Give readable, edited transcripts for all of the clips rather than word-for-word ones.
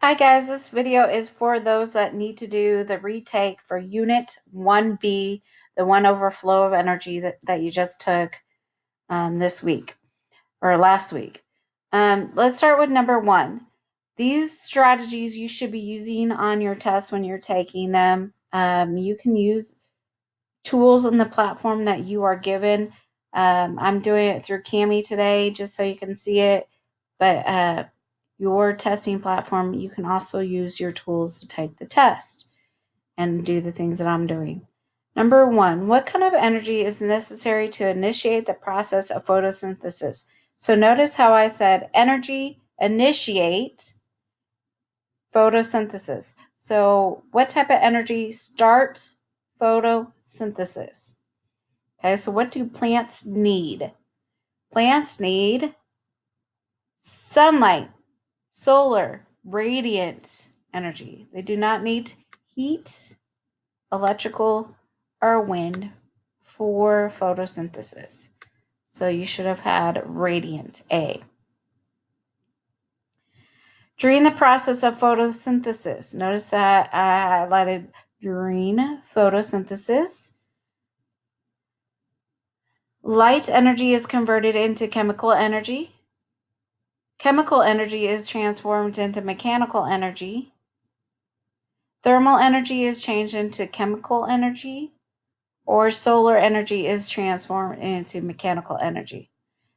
Hi guys, this video is for those that need to do the retake for Unit 1B, the one over flow of energy that you just took this week or last week. Let's start with number 1. These strategies you should be using on your tests when you're taking them. You can use tools on the platform that you are given. I'm doing it through Cami today just so you can see it, but your testing platform, you can also use your tools to take the test and do the things that I'm doing. Number 1, what kind of energy is necessary to initiate the process of photosynthesis? So notice how I said energy, initiate, photosynthesis. So what type of energy starts photosynthesis? Okay, so what do plants need? Plants need sunlight, solar, radiant energy. They do not need heat, electrical, or wind for photosynthesis. So you should have had radiant A. During the process of photosynthesis, notice that I highlighted during photosynthesis, light energy is converted into chemical energy. Chemical energy is transformed into mechanical energy. Thermal energy is changed into chemical energy, or solar energy is transformed into mechanical energy.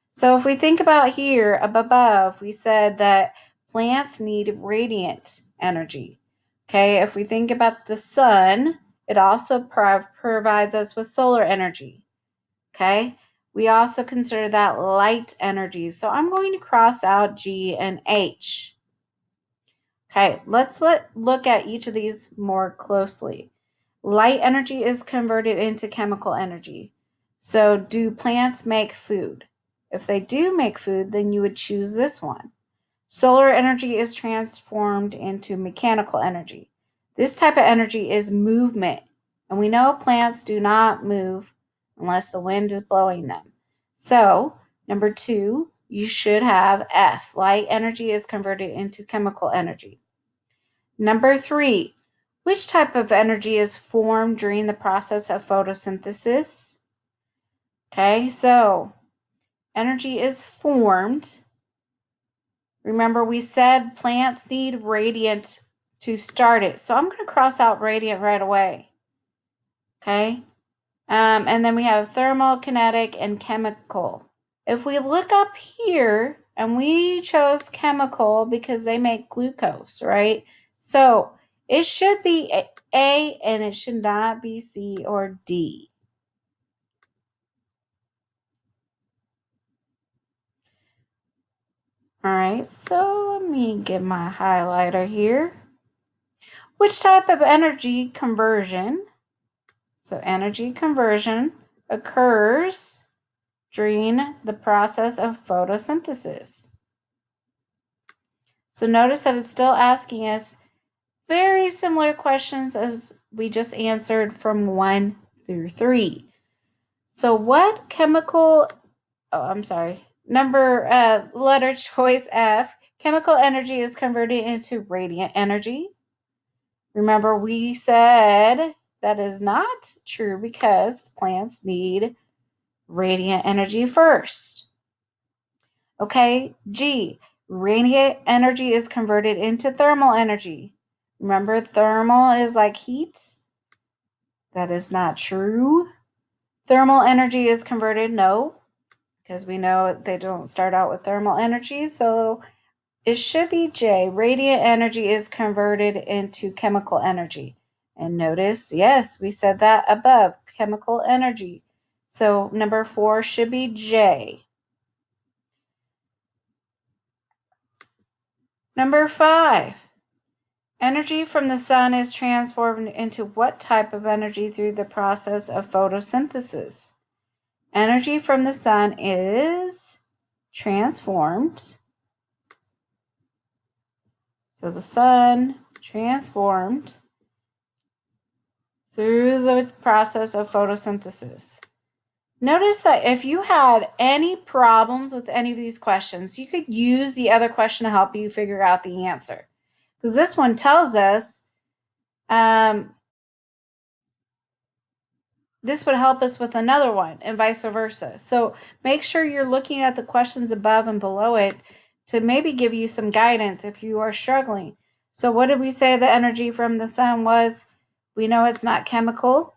So if we think about here up above, we said that plants need radiant energy. Okay, if we think about the sun, it also provides us with solar energy. Okay, we also consider that light energy. So I'm going to cross out G and H. Okay, let's look at each of these more closely. Light energy is converted into chemical energy. So do plants make food? If they do make food, then you would choose this one. Solar energy is transformed into mechanical energy. This type of energy is movement, and we know plants do not move unless the wind is blowing them. So, number 2, you should have F. Light energy is converted into chemical energy. Number 3, which type of energy is formed during the process of photosynthesis? Okay, so energy is formed. Remember, we said plants need radiant to start it. So I'm going to cross out radiant right away. Okay. And then we have thermal, kinetic, and chemical. If we look up here, and we chose chemical because they make glucose, right? So it should be A and it should not be C or D. All right, so let me get my highlighter here. Which type of energy conversion? So energy conversion occurs during the process of photosynthesis. So notice that it's still asking us very similar questions as we just answered from 1 through 3. So what chemical, letter choice F, chemical energy is converted into radiant energy. Remember, we said that is not true because plants need radiant energy first. Okay, G, radiant energy is converted into thermal energy. Remember, thermal is like heat. That is not true. Thermal energy is converted, no, because we know they don't start out with thermal energy. So it should be J. Radiant energy is converted into chemical energy. And notice, yes, we said that above, chemical energy. So number 4 should be J. Number 5. Energy from the sun is transformed into what type of energy through the process of photosynthesis? Energy from the sun is transformed. So the sun transformed through the process of photosynthesis. Notice that if you had any problems with any of these questions, you could use the other question to help you figure out the answer. because this one tells us this would help us with another one and vice versa. So make sure you're looking at the questions above and below it to maybe give you some guidance if you are struggling. So what did we say the energy from the sun was? We know it's not chemical.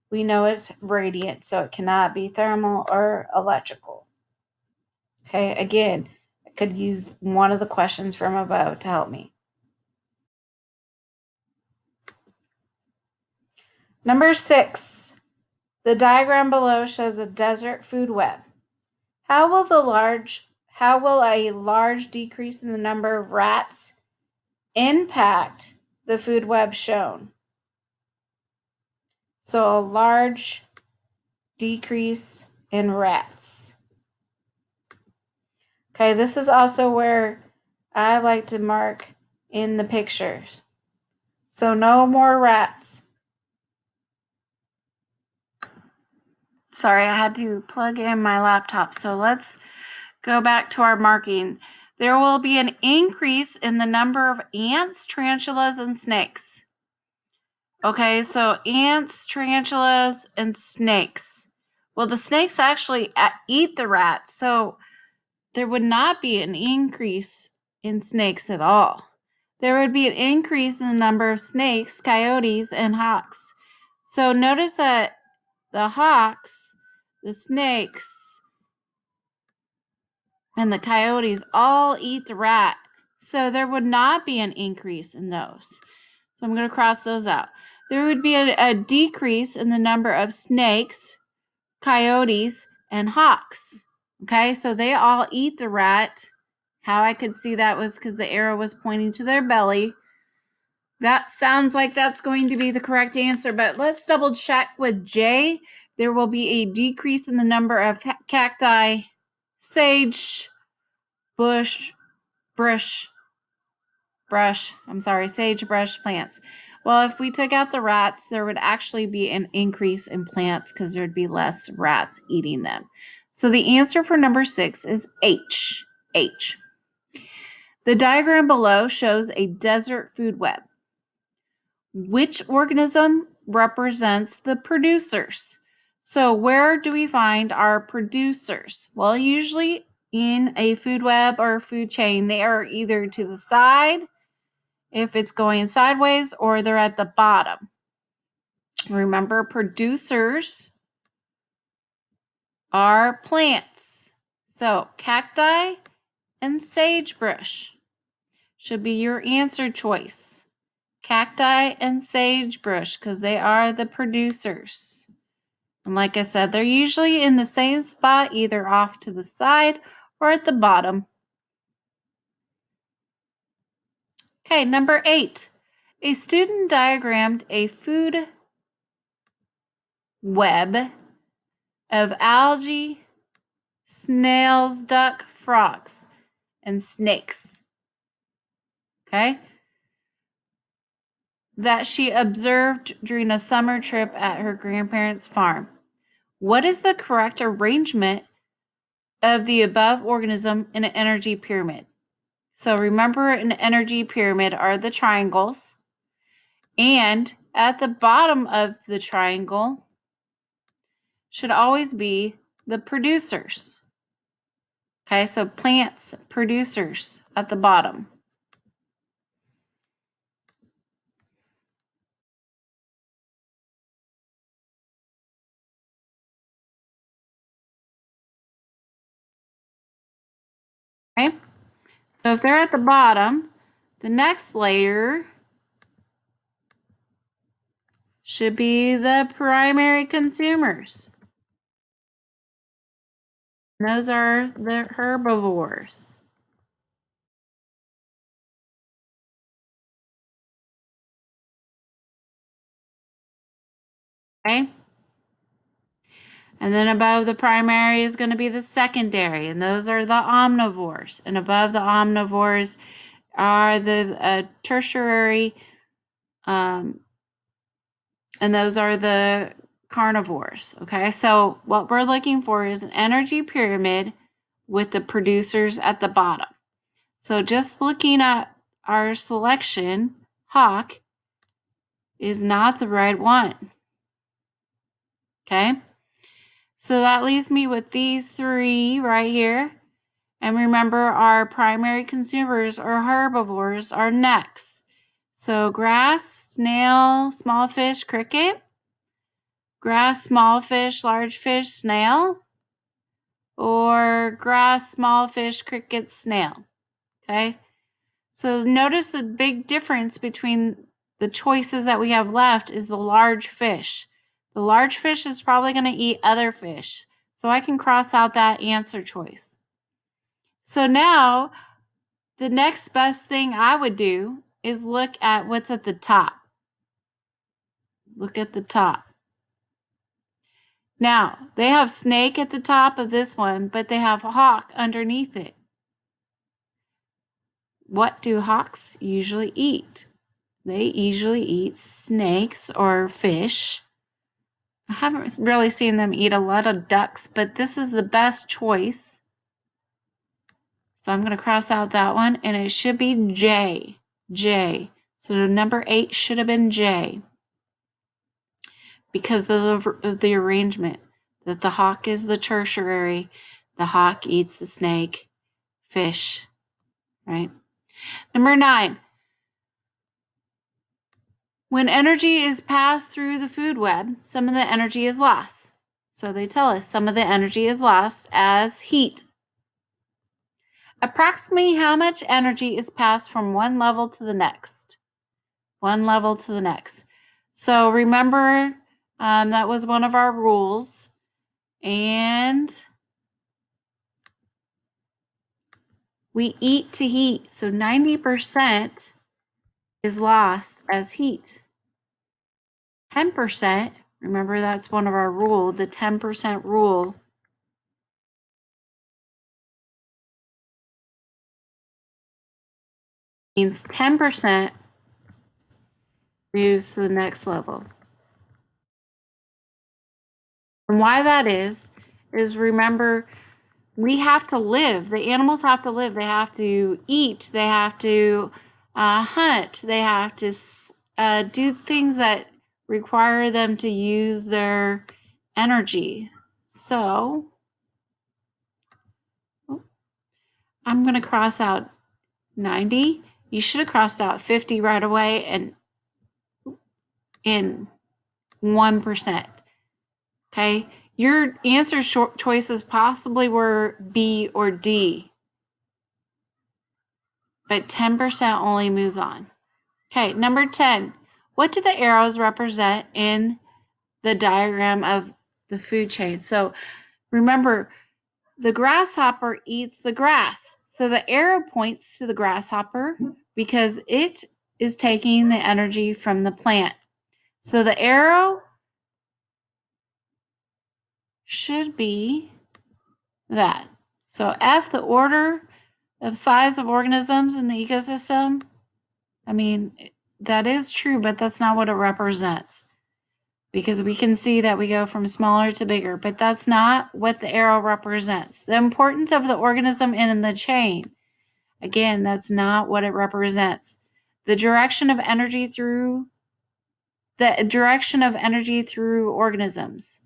We know it's radiant, so it cannot be thermal or electrical. Okay, again, I could use one of the questions from above to help me. Number 6, the diagram below shows a desert food web. How will a large decrease in the number of rats impact the food web shown? So a large decrease in rats. Okay, this is also where I like to mark in the pictures. So no more rats. Sorry, I had to plug in my laptop. So let's go back to our marking. There will be an increase in the number of ants, tarantulas, and snakes. Okay, so ants, tarantulas, and snakes. Well, the snakes actually eat the rats, so there would not be an increase in snakes at all. There would be an increase in the number of snakes, coyotes, and hawks. So notice that the hawks, the snakes, and the coyotes all eat the rat. So there would not be an increase in those. So I'm going to cross those out. There would be a decrease in the number of snakes, coyotes, and hawks. Okay, so they all eat the rat. How I could see that was because the arrow was pointing to their belly. That sounds like that's going to be the correct answer, but let's double check with J. There will be a decrease in the number of cacti, sagebrush plants. Well, if we took out the rats, there would actually be an increase in plants because there'd be less rats eating them. So the answer for number 6 is H. H. The diagram below shows a desert food web. Which organism represents the producers? So where do we find our producers? Well, usually in a food web or food chain, they are either to the side, if it's going sideways, or they're at the bottom. Remember, producers are plants. So cacti and sagebrush should be your answer choice. Cacti and sagebrush, because they are the producers. And like I said, they're usually in the same spot, either off to the side or at the bottom. Okay, number 8. A student diagrammed a food web of algae, snails, duck, frogs, and snakes. Okay? That she observed during a summer trip at her grandparents' farm. What is the correct arrangement of the above organism in an energy pyramid? So remember, an energy pyramid are the triangles, and at the bottom of the triangle should always be the producers. Okay, so plants, producers at the bottom. Okay, so if they're at the bottom, the next layer should be the primary consumers. Those are the herbivores. Okay. And then above the primary is going to be the secondary, and those are the omnivores. And above the omnivores are the tertiary, and those are the carnivores. Okay, so what we're looking for is an energy pyramid with the producers at the bottom. So just looking at our selection, hawk, is not the right one. Okay? So that leaves me with these three right here. And remember, our primary consumers or herbivores are next. So grass, snail, small fish, cricket. Grass, small fish, large fish, snail. Or grass, small fish, cricket, snail. Okay? So notice the big difference between the choices that we have left is the large fish. The large fish is probably going to eat other fish. So I can cross out that answer choice. So now the next best thing I would do is look at what's at the top. Look at the top. Now, they have snake at the top of this one, but they have hawk underneath it. What do hawks usually eat? They usually eat snakes or fish. I haven't really seen them eat a lot of ducks, but this is the best choice. So I'm going to cross out that one, and it should be J. J. So number 8 should have been J because of the arrangement. That the hawk is the tertiary, the hawk eats the snake, fish, right? Number 9. When energy is passed through the food web, some of the energy is lost. So they tell us some of the energy is lost as heat. Approximately how much energy is passed from one level to the next? One level to the next. So remember, that was one of our rules. And we eat to heat. So 90% is lost as heat. 10%, remember that's one of our rules, the 10% rule. Means 10% moves to the next level. And why that is remember, we have to live. The animals have to live. They have to eat. They have to hunt. They have to do things that require them to use their energy. So I'm going to cross out 90. You should have crossed out 50 right away and in 1%. Okay? Your answer choices possibly were B or D, but 10% only moves on. Okay, number 10. What do the arrows represent in the diagram of the food chain? So remember, the grasshopper eats the grass. So the arrow points to the grasshopper because it is taking the energy from the plant. So the arrow should be that. So F, the order of size of organisms in the ecosystem, I mean, that is true, but that's not what it represents. Because we can see that we go from smaller to bigger, but that's not what the arrow represents. The importance of the organism in the chain, again, that's not what it represents. The direction of energy through organisms.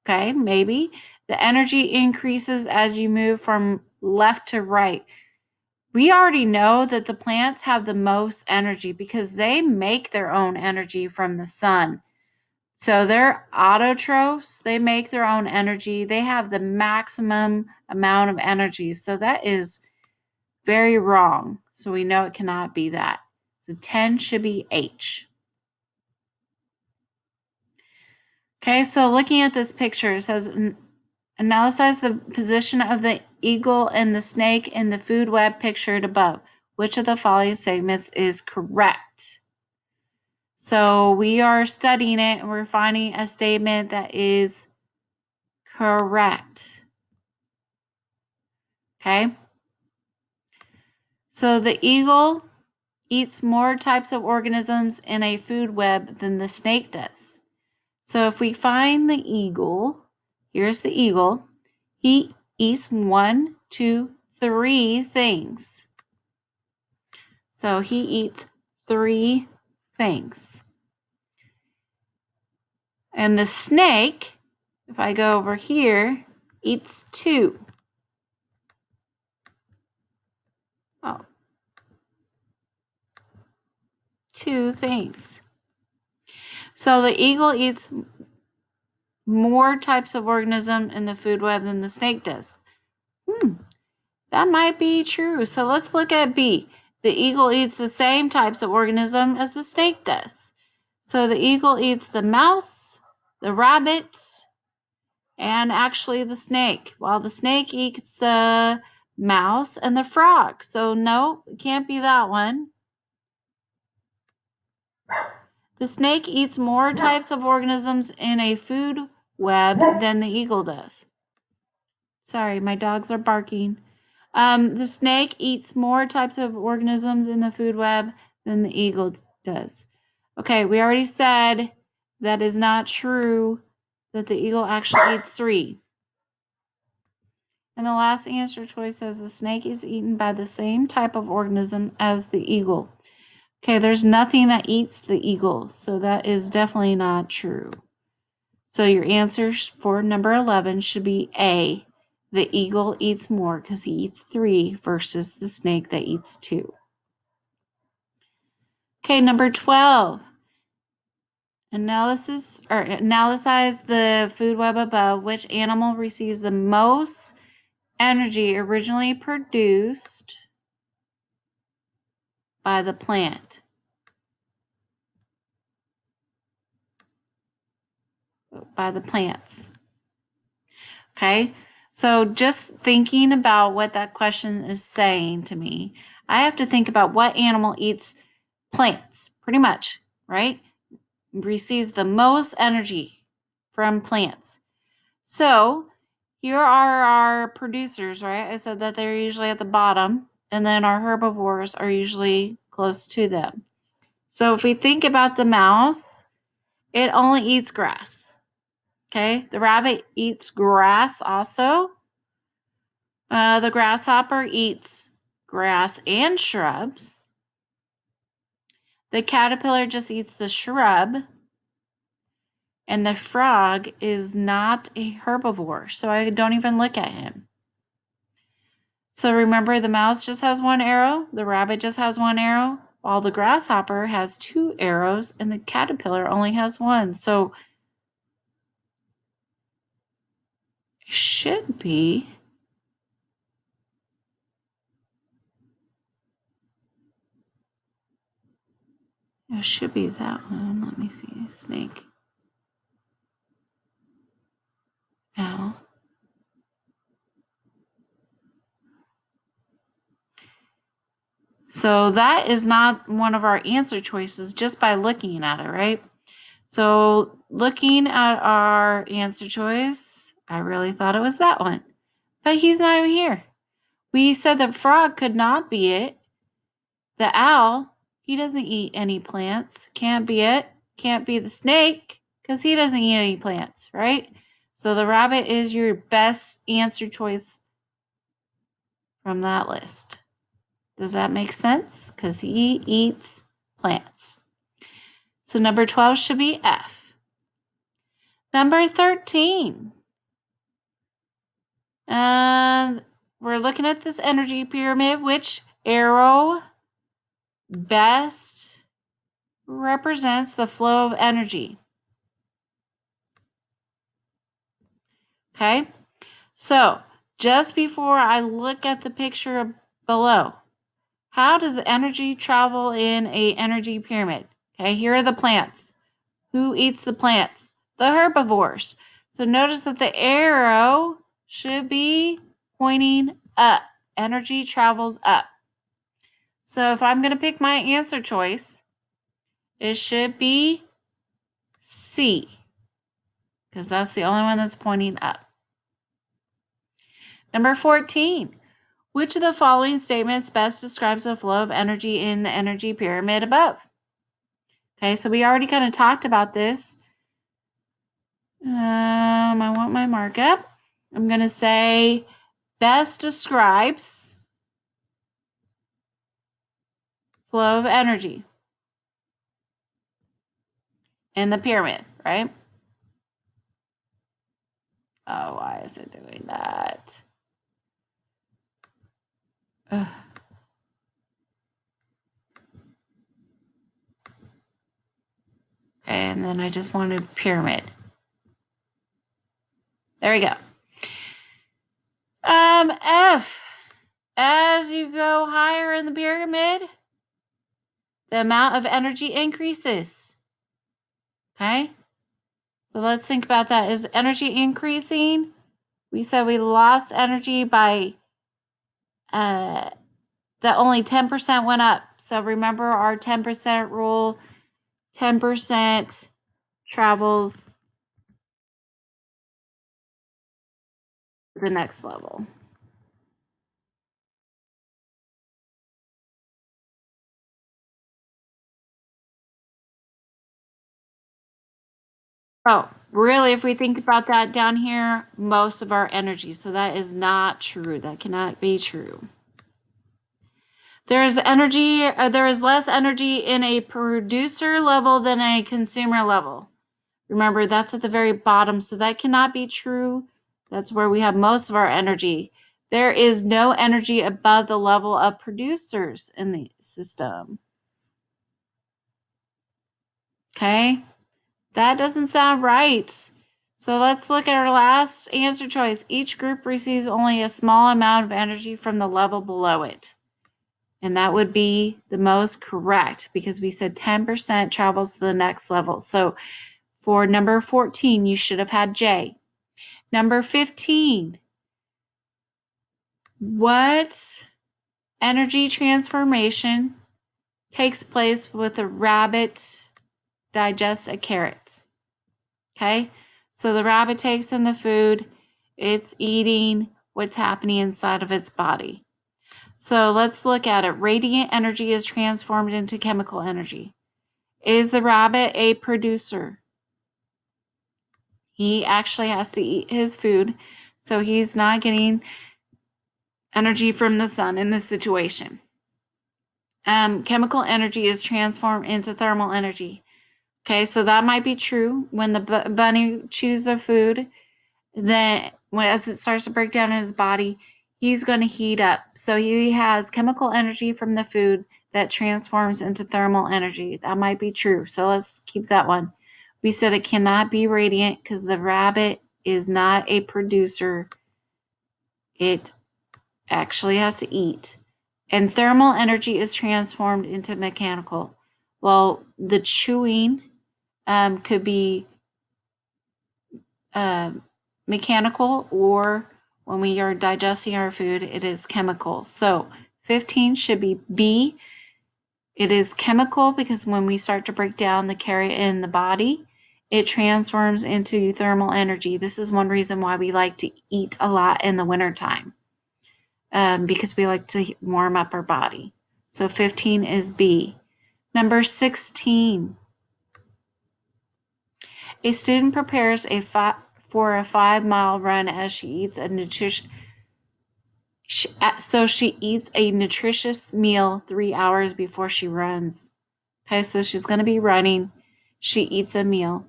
Okay, maybe. The energy increases as you move from left to right. We already know that the plants have the most energy because they make their own energy from the sun. So they're autotrophs. They make their own energy. They have the maximum amount of energy. So that is very wrong. So we know it cannot be that. So 10 should be H. Okay, so looking at this picture, it says, analyze the position of the eagle and the snake in the food web pictured above. Which of the following statements is correct? So we are studying it and we're finding a statement that is correct. Okay. So the eagle eats more types of organisms in a food web than the snake does. So if we find the eagle, here's the eagle, he eats 1, 2, 3 things. So he eats 3 things. And the snake, if I go over here, eats 2. Oh, 2 things. So the eagle eats more types of organism in the food web than the snake does. That might be true. So let's look at B. The eagle eats the same types of organism as the snake does. So the eagle eats the mouse, the rabbit, and actually the snake, while the snake eats the mouse and the frog. So no, it can't be that one. The snake eats more types of organisms in a food web than the eagle does. Sorry, my dogs are barking. The snake eats more types of organisms in the food web than the eagle does. Okay, we already said that is not true, that the eagle actually eats 3. And the last answer choice says the snake is eaten by the same type of organism as the eagle. Okay, there's nothing that eats the eagle, so that is definitely not true. So your answers for number 11 should be A. The eagle eats more because he eats 3 versus the snake that eats 2. Okay, number 12. Analyze the food web above. Which animal receives the most energy originally produced by the plant? By the plants. Okay, so just thinking about what that question is saying to me, I have to think about what animal eats plants, pretty much, right? Receives the most energy from plants. So here are our producers, right? I said that they're usually at the bottom, and then our herbivores are usually close to them. So if we think about the mouse, it only eats grass. Okay, the rabbit eats grass also. The grasshopper eats grass and shrubs. The caterpillar just eats the shrub. And the frog is not a herbivore, so I don't even look at him. So remember, the mouse just has 1 arrow, the rabbit just has 1 arrow, while the grasshopper has 2 arrows, and the caterpillar only has 1. So it should be that one. Let me see. Snake. Owl. So that is not one of our answer choices just by looking at it, right? So looking at our answer choice, I really thought it was that one. But he's not even here. We said the frog could not be it. The owl, he doesn't eat any plants. Can't be it. Can't be the snake because he doesn't eat any plants, right? So the rabbit is your best answer choice from that list. Does that make sense? Because he eats plants. So number 12 should be F. Number 13. We're looking at this energy pyramid. Which arrow best represents the flow of energy? Okay, so just before I look at the picture below, how does energy travel in a energy pyramid? Okay, here are the plants. Who eats the plants? The herbivores. So notice that the arrow should be pointing up. Energy travels up. So if I'm going to pick my answer choice, it should be C, because that's the only one that's pointing up. Number 14. Which of the following statements best describes the flow of energy in the energy pyramid above? Okay, so we already kind of talked about this. I want my markup. I'm going to say best describes flow of energy in the pyramid, right? Oh, why is it doing that? Ugh. And then I just wanted pyramid. There we go. F. As you go higher in the pyramid, the amount of energy increases. Okay? So let's think about that. Is energy increasing? We said we lost energy by that only 10% went up. So remember our 10% rule. 10% travels to the next level. Oh, really, if we think about that down here, most of our energy. So that is not true. That cannot be true. There is less energy in a producer level than a consumer level. Remember, that's at the very bottom, so that cannot be true. That's where we have most of our energy. There is no energy above the level of producers in the system. Okay? That doesn't sound right. So let's look at our last answer choice. Each group receives only a small amount of energy from the level below it. And that would be the most correct because we said 10% travels to the next level. So for number 14, you should have had J. Number 15, what energy transformation takes place with a rabbit digests a carrot? Okay, so the rabbit takes in the food, it's eating what's happening inside of its body. So let's look at it. Radiant energy is transformed into chemical energy. Is the rabbit a producer? He actually has to eat his food, so he's not getting energy from the sun in this situation. Chemical energy is transformed into thermal energy. Okay, so that might be true. When the bunny chews the food, then as it starts to break down in his body, he's going to heat up. So he has chemical energy from the food that transforms into thermal energy. That might be true. So let's keep that one. We said it cannot be radiant because the rabbit is not a producer. It actually has to eat. And thermal energy is transformed into mechanical. Well, the chewing could be mechanical, or when we are digesting our food, it is chemical. So 15 should be B. It is chemical because when we start to break down the carrot in the body, it transforms into thermal energy. This is one reason why we like to eat a lot in the wintertime, because we like to warm up our body. So 15 is B. Number 16. A student prepares for a 5-mile run as she eats a nutritious meal 3 hours before she runs. Okay, so she's going to be running. She eats a meal.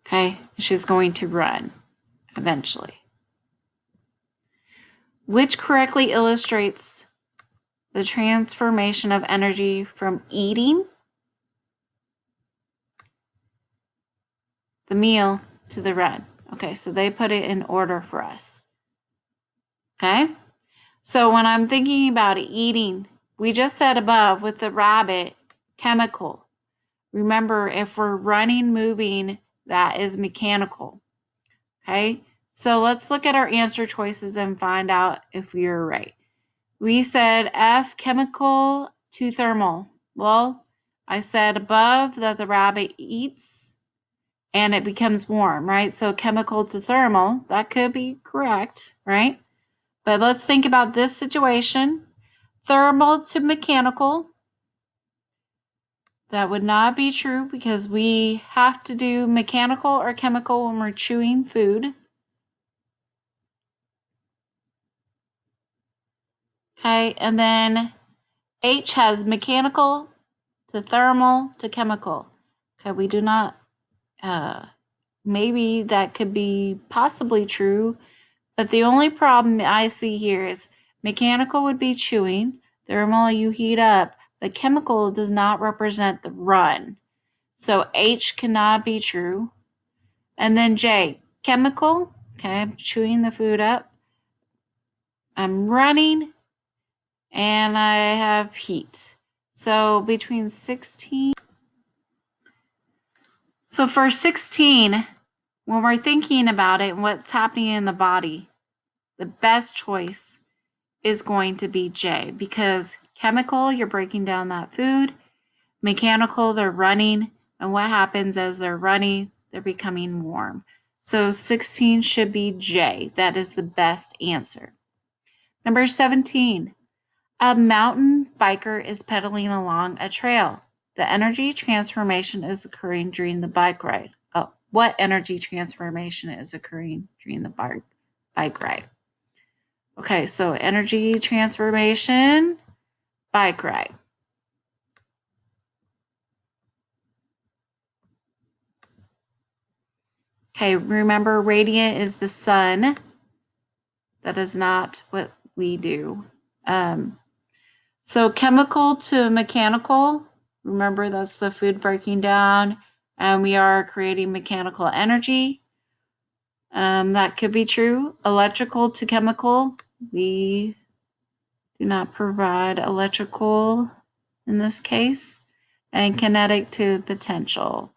Okay, she's going to run eventually. Which correctly illustrates the transformation of energy from eating the meal to the run? Okay, so they put it in order for us. Okay, so when I'm thinking about eating, we just said above with the rabbit, chemical. Remember, if we're running, moving, that is mechanical. Okay, so let's look at our answer choices and find out if we are right. We said F, chemical to thermal. Well, I said above that the rabbit eats and it becomes warm, right? So chemical to thermal, that could be correct, right? But let's think about this situation. Thermal to mechanical. That would not be true because we have to do mechanical or chemical when we're chewing food. Okay, and then H has mechanical to thermal to chemical. Okay, we do not, maybe that could be possibly true, but the only problem I see here is mechanical would be chewing, thermal you heat up, but chemical does not represent the run. So H cannot be true. And then J, chemical, okay, I'm chewing the food up. I'm running and I have heat. So between 16, so for 16, when we're thinking about it and what's happening in the body, the best choice is going to be J, because chemical, you're breaking down that food. Mechanical, they're running. And what happens as they're running? They're becoming warm. So 16 should be J. That is the best answer. Number 17, a mountain biker is pedaling along a trail. The energy transformation is occurring during the bike ride. Oh, what energy transformation is occurring during the bike ride? Okay, so energy transformation, bike ride. Okay, remember radiant is the sun. That is not what we do. So chemical to mechanical, remember that's the food breaking down, and we are creating mechanical energy. That could be true. Electrical to chemical, we do not provide electrical in this case. And kinetic to potential.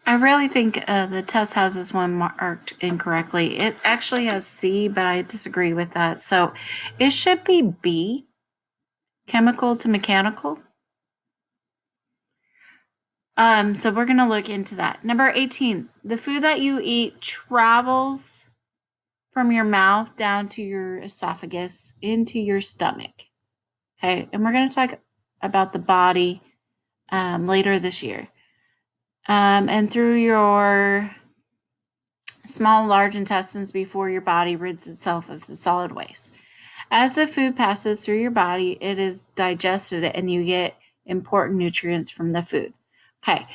I really think the test has this one marked incorrectly. It actually has C, but I disagree with that. So it should be B, chemical to mechanical. So we're going to look into that. Number 18, the food that you eat travels from your mouth down to your esophagus into your stomach. Okay, and we're going to talk about the body later this year. And through your small, large intestines before your body rids itself of the solid waste. As the food passes through your body, it is digested and you get important nutrients from the food. Okay.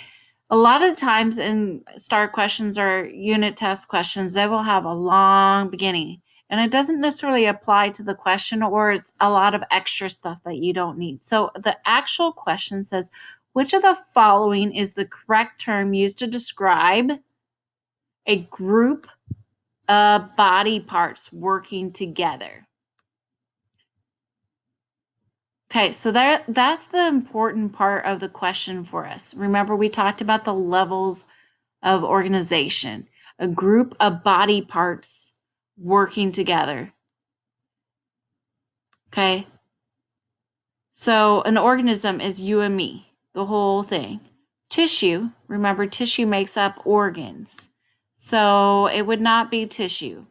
A lot of times in STAR questions or unit test questions, they will have a long beginning. And it doesn't necessarily apply to the question, or it's a lot of extra stuff that you don't need. So the actual question says, which of the following is the correct term used to describe a group of body parts working together? Okay, so that's the important part of the question for us. Remember, we talked about the levels of organization, a group of body parts working together. Okay, so an organism is you and me, the whole thing. Tissue, remember, tissue makes up organs. So it would not be tissue.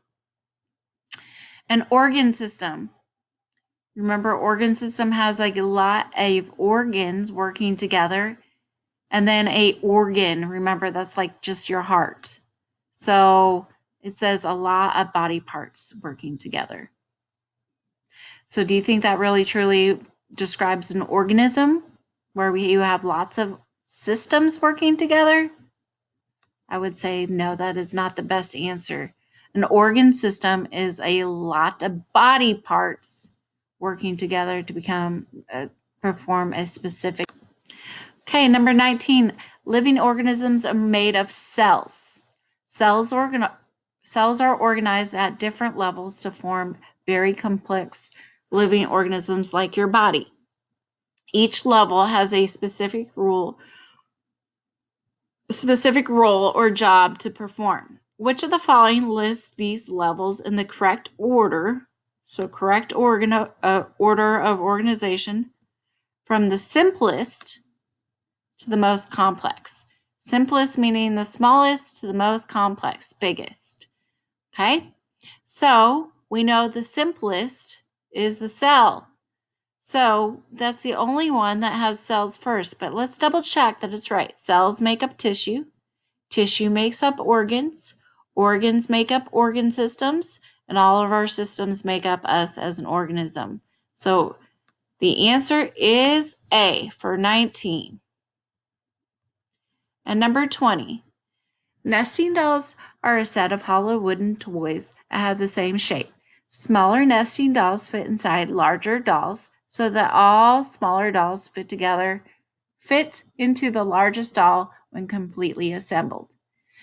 An organ system. Remember, organ system has like a lot of organs working together. And then a organ, remember, that's like just your heart. So it says a lot of body parts working together. So do you think that really truly describes an organism where you have lots of systems working together? I would say no, that is not the best answer. An organ system is a lot of body parts working together to perform a specific. Okay, number 19, living organisms are made of cells. Cells are organized at different levels to form very complex living organisms like your body. Each level has a specific role or job to perform. Which of the following lists these levels in the correct order? So correct order of organization from the simplest to the most complex. Simplest meaning the smallest to the most complex, biggest. Okay? So we know the simplest is the cell. So that's the only one that has cells first, but let's double check that it's right. Cells make up tissue. Tissue makes up organs. Organs make up organ systems, and all of our systems make up us as an organism. So the answer is A for 19. And number 20. Nesting dolls are a set of hollow wooden toys that have the same shape. Smaller nesting dolls fit inside larger dolls so that all smaller dolls fit into the largest doll when completely assembled.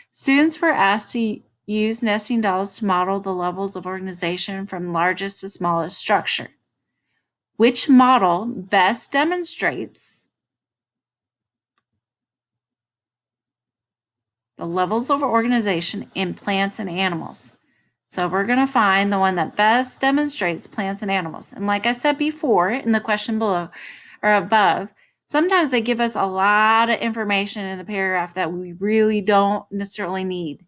Students were asked to use nesting dolls to model the levels of organization from largest to smallest structure. Which model best demonstrates the levels of organization in plants and animals? So we're going to find the one that best demonstrates plants and animals. And like I said before in the question below or above, sometimes they give us a lot of information in the paragraph that we really don't necessarily need,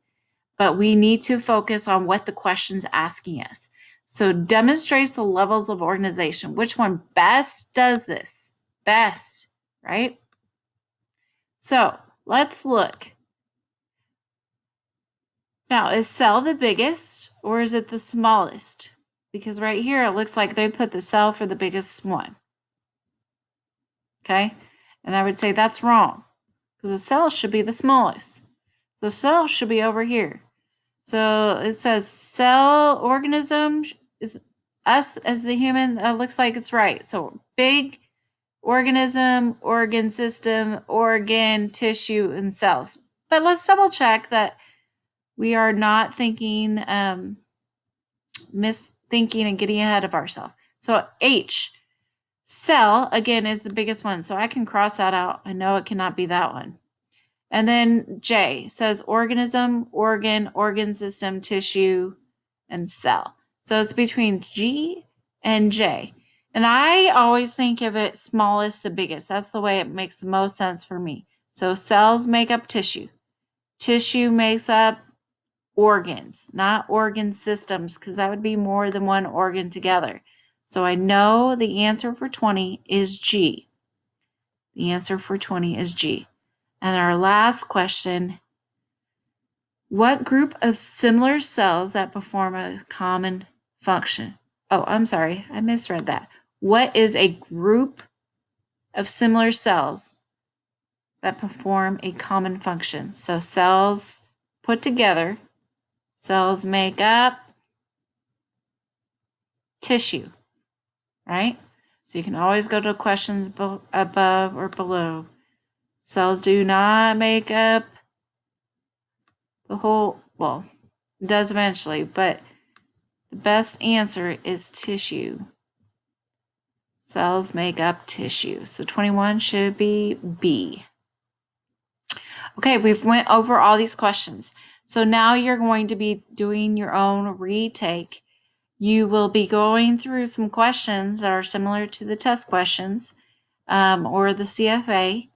but we need to focus on what the question's asking us. So demonstrates the levels of organization. Which one best does this? Best, right? So let's look. Now, is cell the biggest or is it the smallest? Because right here, it looks like they put the cell for the biggest one. Okay? And I would say that's wrong because the cell should be the smallest. So cell should be over here. So it says cell organism is us as the human. That looks like it's right. So big organism, organ system, organ, tissue, and cells. But let's double check that we are not thinking, misthinking and getting ahead of ourselves. So H, cell, again, is the biggest one. So I can cross that out. I know it cannot be that one. And then J says organism, organ, organ system, tissue, and cell. So it's between G and J. And I always think of it smallest to biggest. That's the way it makes the most sense for me. So cells make up tissue. Tissue makes up organs, not organ systems, because that would be more than one organ together. So I know the answer for 20 is G. The answer for 20 is G. And our last question, what group of similar cells that perform a common function? Oh, I'm sorry, I misread that. What is a group of similar cells that perform a common function? So cells put together, cells make up tissue, right? So you can always go to questions above or below. Cells do not make up the whole, well, it does eventually, but the best answer is tissue. Cells make up tissue. So 21 should be B. Okay, we've went over all these questions. So now you're going to be doing your own retake. You will be going through some questions that are similar to the test questions or the CFA,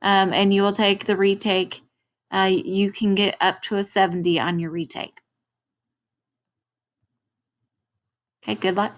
and you will take the retake. You can get up to a 70 on your retake. Okay, good luck.